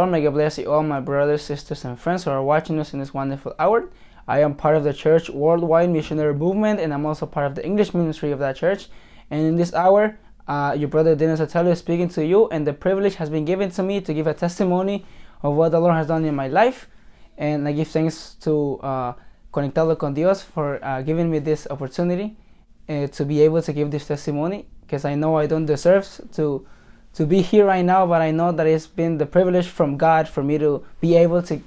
Lord. May God bless you all, my brothers, sisters, and friends who are watching us in this wonderful hour. I am part of the church worldwide missionary movement, and I'm also part of the English ministry of that church. And in this hour, your brother Dilan Sotelo is speaking to you, and the privilege has been given to me to give a testimony of what the Lord has done in my life. And I give thanks to Conectado con Dios for giving me this opportunity to be able to give this testimony, because I know I don't deserve to be here right now, but I know that it's been the privilege from God for me to be able to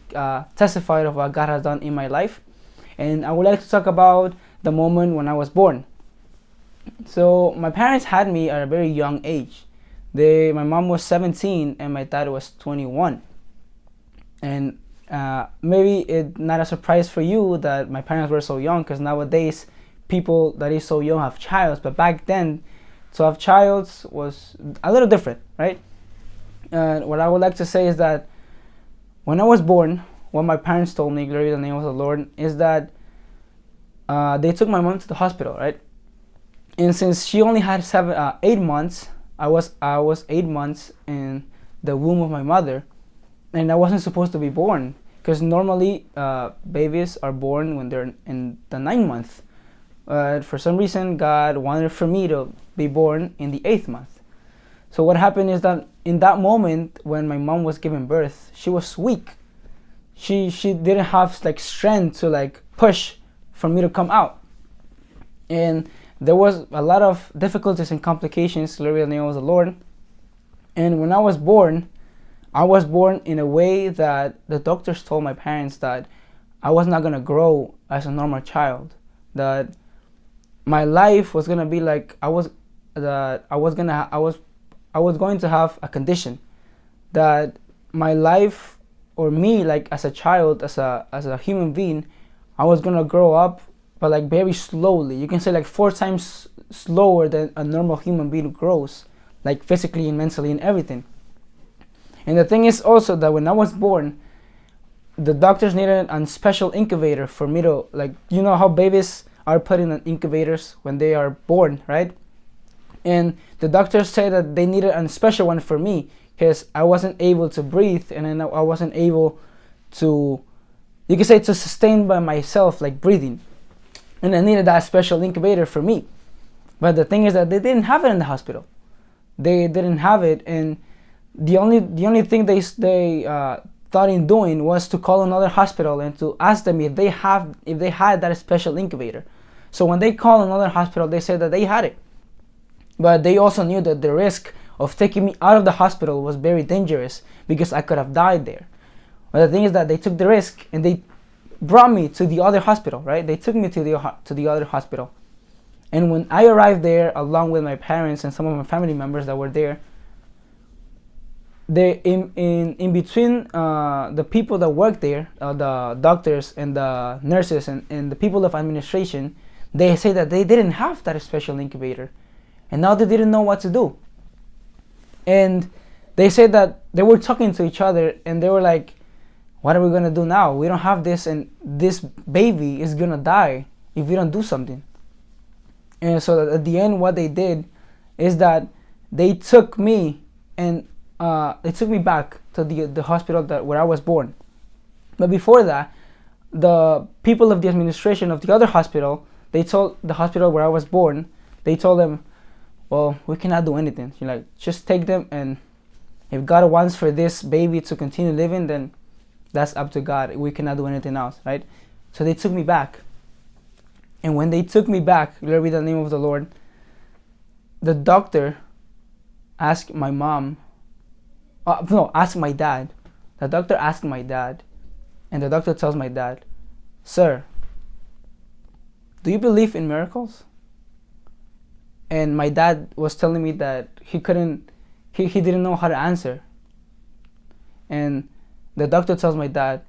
testify of what God has done in my life. And I would like to talk about the moment when I was born. So my parents had me at a very young age. My mom was 17 and my dad was 21. And maybe it's not a surprise for you that my parents were so young, because nowadays people that is so young have childs, but back then to have childs was a little different, right? What I would like to say is that when I was born, what my parents told me, glory to the name of the Lord, is that they took my mom to the hospital, right? And since she only had 8 months, I was 8 months in the womb of my mother, and I wasn't supposed to be born, because normally babies are born when they're in the 9th month. For some reason, God wanted for me to be born in the 8th month. So what happened is that in that moment when my mom was giving birth, she was weak. She didn't have strength to push for me to come out, and there was a lot of difficulties and complications. Glory to the name of the Lord. And when I was born in a way that the doctors told my parents that I was not gonna grow as a normal child, that my life was gonna be like I was going to have a condition, that my life, or me, as a child, as a human being, I was gonna grow up, but very slowly. You can say 4 times slower than a normal human being grows, physically and mentally and everything. And the thing is also that when I was born, the doctors needed a special incubator for me to, you know how babies are put in incubators when they are born, right? And the doctors said that they needed a special one for me, because I wasn't able to breathe, and then I wasn't able to, you can say, to sustain by myself, breathing. And I needed that special incubator for me. But the thing is that they didn't have it in the hospital. They didn't have it, and the only thing they thought in doing was to call another hospital and to ask them if they had that special incubator. So when they called another hospital, they said that they had it, but they also knew that the risk of taking me out of the hospital was very dangerous, because I could have died there. But the thing is that they took the risk and they brought me to the other hospital, right? They took me to the other hospital. And when I arrived there, along with my parents and some of my family members that were there, they in between the people that worked there, the doctors and the nurses and the people of administration, they say that they didn't have that special incubator, and now they didn't know what to do. And they said that they were talking to each other, and they were like, what are we gonna do now? We don't have this, and this baby is gonna die if we don't do something. And so at the end, what they did is that they took me and they took me back to the hospital where I was born. But before that, the people of the administration of the other hospital, they told the hospital where I was born, they told them, well, we cannot do anything. Just take them, and if God wants for this baby to continue living, then that's up to God. We cannot do anything else, right? So they took me back. And when they took me back, glory be the name of the Lord, the doctor asked my mom, asked my dad. The doctor asked my dad, and the doctor tells my dad, sir, do you believe in miracles? And my dad was telling me that he didn't know how to answer. And the doctor tells my dad,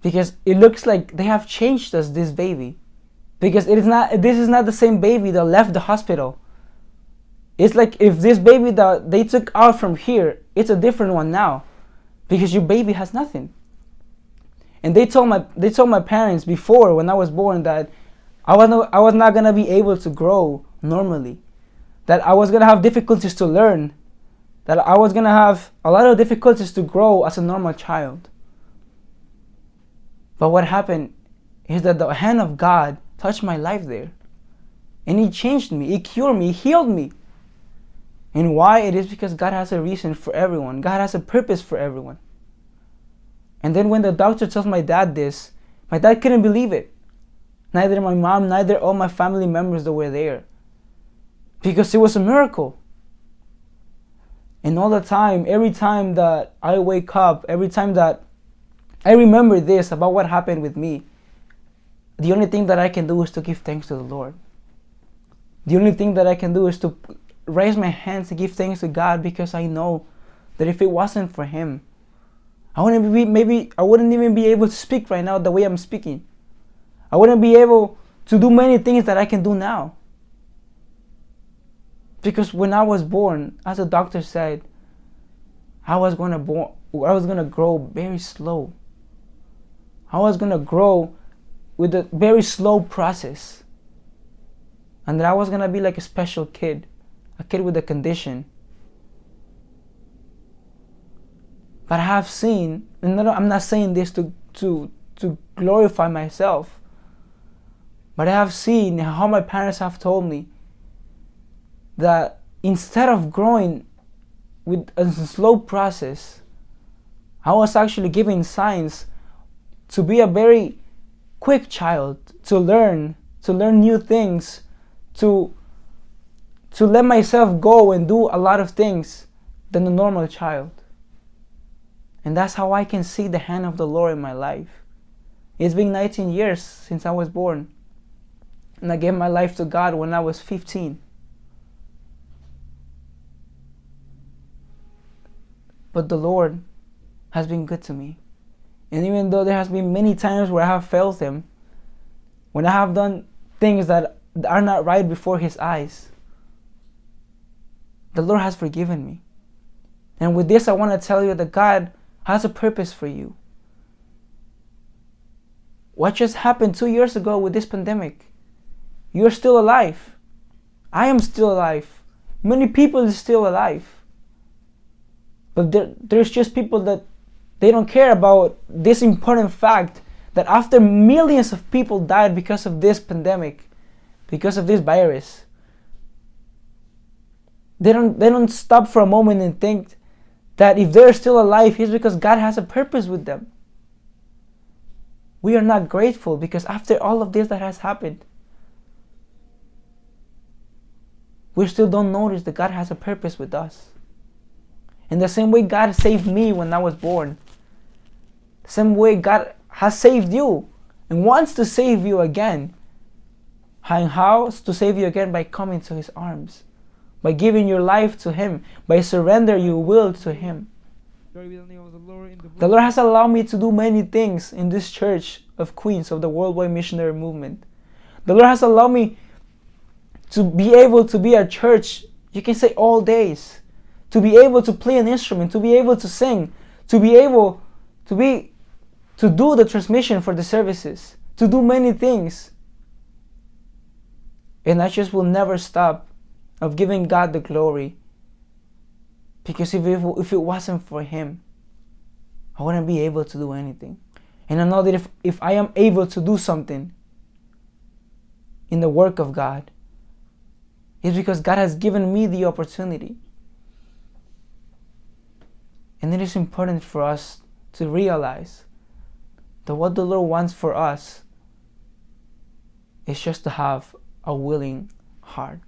because it looks like they have changed this baby, because this is not the same baby that left the hospital. It's like if this baby that they took out from here, it's a different one now, because your baby has nothing. And they told my parents before, when I was born, that I was not gonna be able to grow normally, that I was gonna have difficulties to learn, that I was going to have a lot of difficulties to grow as a normal child. But what happened is that the hand of God touched my life there. And He changed me, He cured me, He healed me. And why? It is because God has a reason for everyone. God has a purpose for everyone. And then when the doctor tells my dad this, my dad couldn't believe it. Neither my mom, neither all my family members that were there. Because it was a miracle. And all the time, every time that I wake up, every time that I remember this about what happened with me, the only thing that I can do is to give thanks to the Lord. The only thing that I can do is to raise my hands and give thanks to God, because I know that if it wasn't for Him, I wouldn't even be able to speak right now the way I'm speaking. I wouldn't be able to do many things that I can do now. Because when I was born, as the doctor said, I was gonna grow very slow. I was gonna grow with a very slow process. And that I was gonna be like a special kid. A kid with a condition. But I have seen, and I'm not saying this to glorify myself, but I have seen how my parents have told me that instead of growing with a slow process, I was actually given signs to be a very quick child, to learn new things, to let myself go and do a lot of things than a normal child. And that's how I can see the hand of the Lord in my life. It's been 19 years since I was born. And I gave my life to God when I was 15. But the Lord has been good to me. And even though there has been many times where I have failed Him, when I have done things that are not right before His eyes, the Lord has forgiven me. And with this, I want to tell you that God has a purpose for you. What just happened 2 years ago with this pandemic? You're still alive. I am still alive. Many people are still alive. But there's just people that they don't care about this important fact that after millions of people died because of this pandemic, because of this virus, they don't stop for a moment and think that if they're still alive, it's because God has a purpose with them. We are not grateful because after all of this that has happened, we still don't notice that God has a purpose with us. In the same way God saved me when I was born, the same way God has saved you and wants to save you again. And how to save you again? By coming to His arms, by giving your life to Him, by surrender your will to Him. The Lord has allowed me to do many things in this church of Queens of the Worldwide Missionary Movement. The Lord has allowed me to be able to be at church, you can say all days, to be able to play an instrument, to be able to sing, to be able to do the transmission for the services, to do many things. And I just will never stop of giving God the glory, because if it wasn't for Him, I wouldn't be able to do anything. And I know that if I am able to do something in the work of God, it's because God has given me the opportunity. And it is important for us to realize that what the Lord wants for us is just to have a willing heart,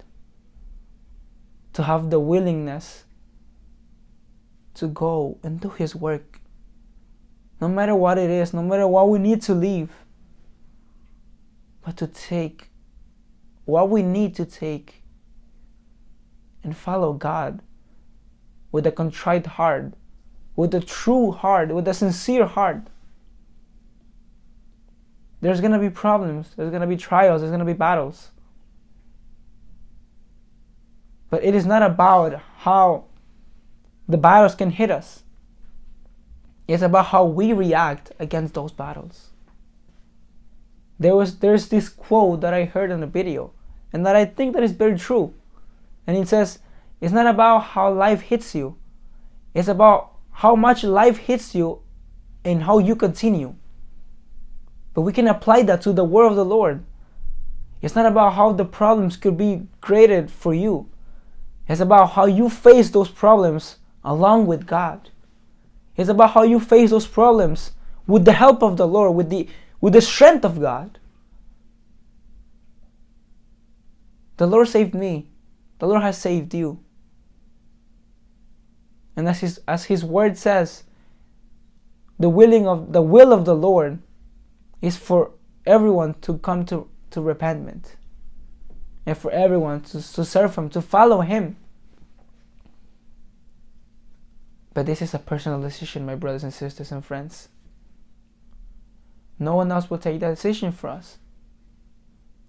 to have the willingness to go and do His work, no matter what it is, no matter what we need to leave, but to take what we need to take and follow God with a contrite heart, with a true heart, with a sincere heart. There's going to be problems, there's going to be trials, there's going to be battles. But it is not about how the battles can hit us. It's about how we react against those battles. There's this quote that I heard in a video, and that I think that is very true. And it says, it's not about how life hits you, It's about how much life hits you and how you continue. But we can apply that to the word of the Lord. It's not about how the problems could be graded for you. It's about how you face those problems along with God. It's about how you face those problems with the help of the Lord, with the strength of God. The Lord saved me. The Lord has saved you. And as his word says, the will of the Lord is for everyone to come to repentance, and for everyone to serve him, to follow him. But this is a personal decision, my brothers and sisters and friends. No one else will take that decision for us.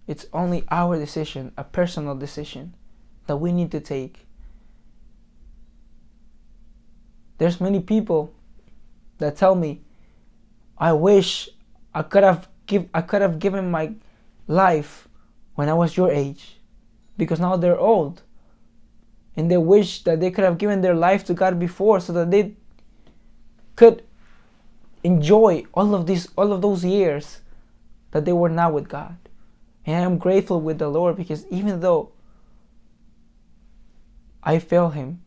It's only our decision, a personal decision that we need to take. There's many people that tell me, I wish I could have given my life when I was your age, because now they're old and they wish that they could have given their life to God before, so that they could enjoy all of those years that they were not with God. And I am grateful with the Lord, because even though I fail him,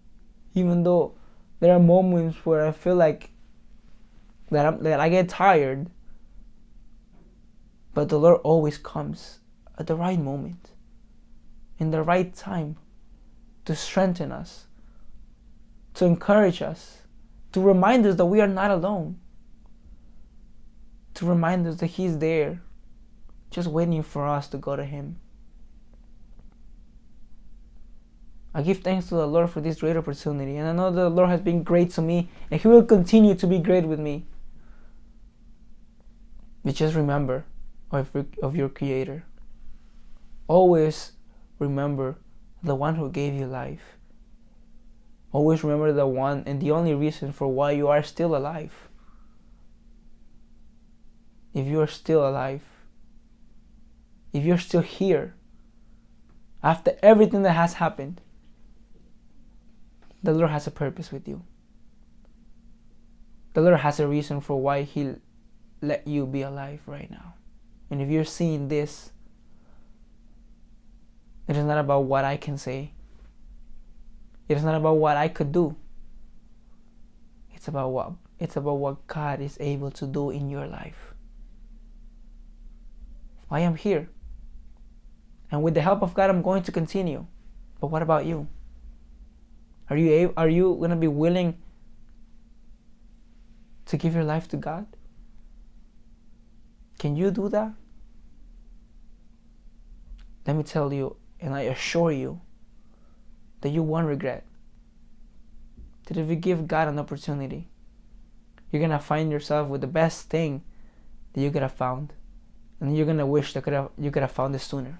even though there are moments where I feel like that I get tired, but the Lord always comes at the right moment, in the right time, to strengthen us, to encourage us, to remind us that we are not alone, to remind us that he's there, just waiting for us to go to him. I give thanks to the Lord for this great opportunity, and I know that the Lord has been great to me, and he will continue to be great with me. But just remember of your Creator. Always remember the one who gave you life. Always remember the one and the only reason for why you are still alive. If you are still alive, if you're still here, after everything that has happened, the Lord has a purpose with you. The Lord has a reason for why he let you be alive right now. And if you're seeing this, it is not about what I can say. It is not about what I could do. It's about what God is able to do in your life. I am here. And with the help of God, I'm going to continue. But what about you? Are you going to be willing to give your life to God? Can you do that? Let me tell you, and I assure you, that you won't regret. That if you give God an opportunity, you're going to find yourself with the best thing that you could have found. And you're going to wish that you could have found it sooner.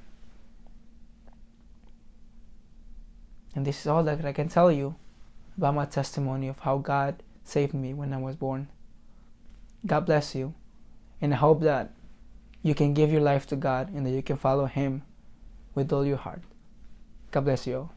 And this is all that I can tell you about my testimony of how God saved me when I was born. God bless you. And I hope that you can give your life to God and that you can follow him with all your heart. God bless you all.